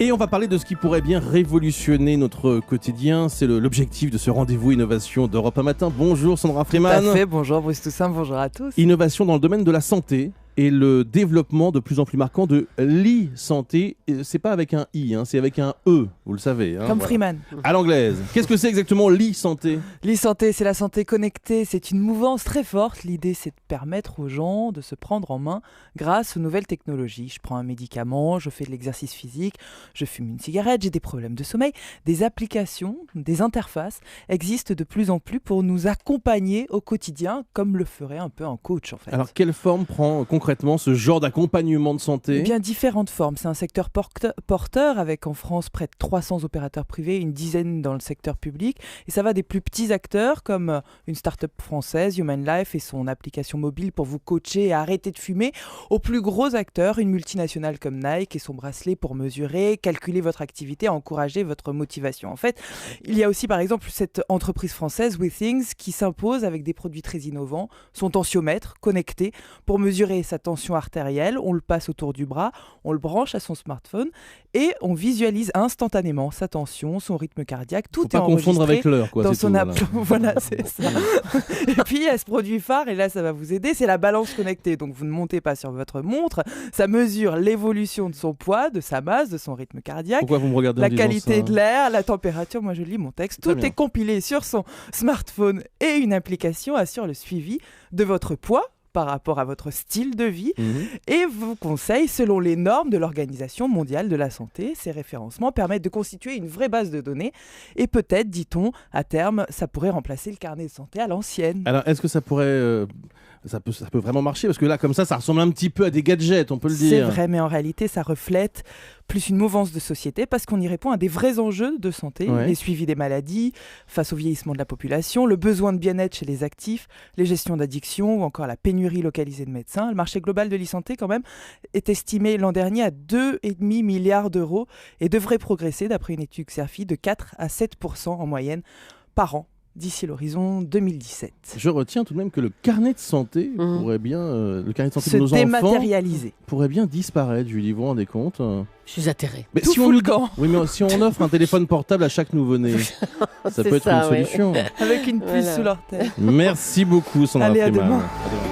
Et on va parler de ce qui pourrait bien révolutionner notre quotidien. C'est l'objectif de ce rendez-vous innovation d'Europe 1 Matin. Bonjour Sandra Freeman. Tout à fait, bonjour Bruce Toussaint, bonjour à tous. Innovation dans le domaine de la santé et le développement de plus en plus marquant de l'e-santé. C'est pas avec un i, c'est avec un e, vous le savez. Comme voilà. Freeman. À l'anglaise. Qu'est-ce que c'est exactement l'e-santé ? L'e-santé, c'est la santé connectée. C'est une mouvance très forte. L'idée, c'est de permettre aux gens de se prendre en main grâce aux nouvelles technologies. Je prends un médicament, je fais de l'exercice physique, je fume une cigarette, j'ai des problèmes de sommeil. Des applications, des interfaces existent de plus en plus pour nous accompagner au quotidien, comme le ferait un peu un coach en fait. Alors, quelle forme prend concrètement ce genre d'accompagnement de santé ? Eh bien, différentes formes. C'est un secteur porteur avec en France près de 300 opérateurs privés, une dizaine dans le secteur public. Et ça va des plus petits acteurs comme une start-up française, Human Life, et son application mobile pour vous coacher et arrêter de fumer, aux plus gros acteurs, une multinationale comme Nike et son bracelet pour mesurer, calculer votre activité, encourager votre motivation. En fait, il y a aussi par exemple cette entreprise française, WeThings, qui s'impose avec des produits très innovants, son tensiomètre connecté pour mesurer sa tension artérielle, on le passe autour du bras, on le branche à son smartphone et on visualise instantanément sa tension, son rythme cardiaque, tout est enregistré. Faut pas confondre avec l'heure, quoi. Dans c'est son tout, app. Voilà, c'est ça. Et puis il y a ce produit phare, et là ça va vous aider, c'est la balance connectée. Donc vous ne montez pas sur votre montre, ça mesure l'évolution de son poids, de sa masse, de son rythme cardiaque. Pourquoi vous me regardez la qualité de l'air, la température, moi je lis mon texte, tout est compilé sur son smartphone et une application assure le suivi de votre poids par rapport à votre style de vie et vous conseille selon les normes de l'Organisation mondiale de la santé. Ces référencements permettent de constituer une vraie base de données et peut-être, dit-on, à terme, ça pourrait remplacer le carnet de santé à l'ancienne. Alors, est-ce que ça pourrait... Ça peut vraiment marcher parce que là, comme ça ressemble un petit peu à des gadgets, on peut le dire. C'est vrai, mais en réalité, ça reflète plus une mouvance de société parce qu'on y répond à des vrais enjeux de santé, les suivis des maladies, face au vieillissement de la population, le besoin de bien-être chez les actifs, les gestions d'addiction ou encore la pénurie localisée de médecins. Le marché global de l'e-santé, quand même, est estimé l'an dernier à 2,5 milliards d'euros et devrait progresser, d'après une étude Xerfi, de 4 à 7% en moyenne par an d'ici l'horizon 2017. Je retiens tout de même que le carnet de santé pourrait bien, le carnet de santé de nos enfants pourrait bien disparaître. Julie, vous vous rendez compte ? Je suis atterrée. Mais tout si fout le camp. Oui, mais si on offre un téléphone portable à chaque nouveau-né, ça peut être une solution. Avec une puce sous l'orteil. Merci beaucoup, Sandra Freeman. Allez, à demain. À demain.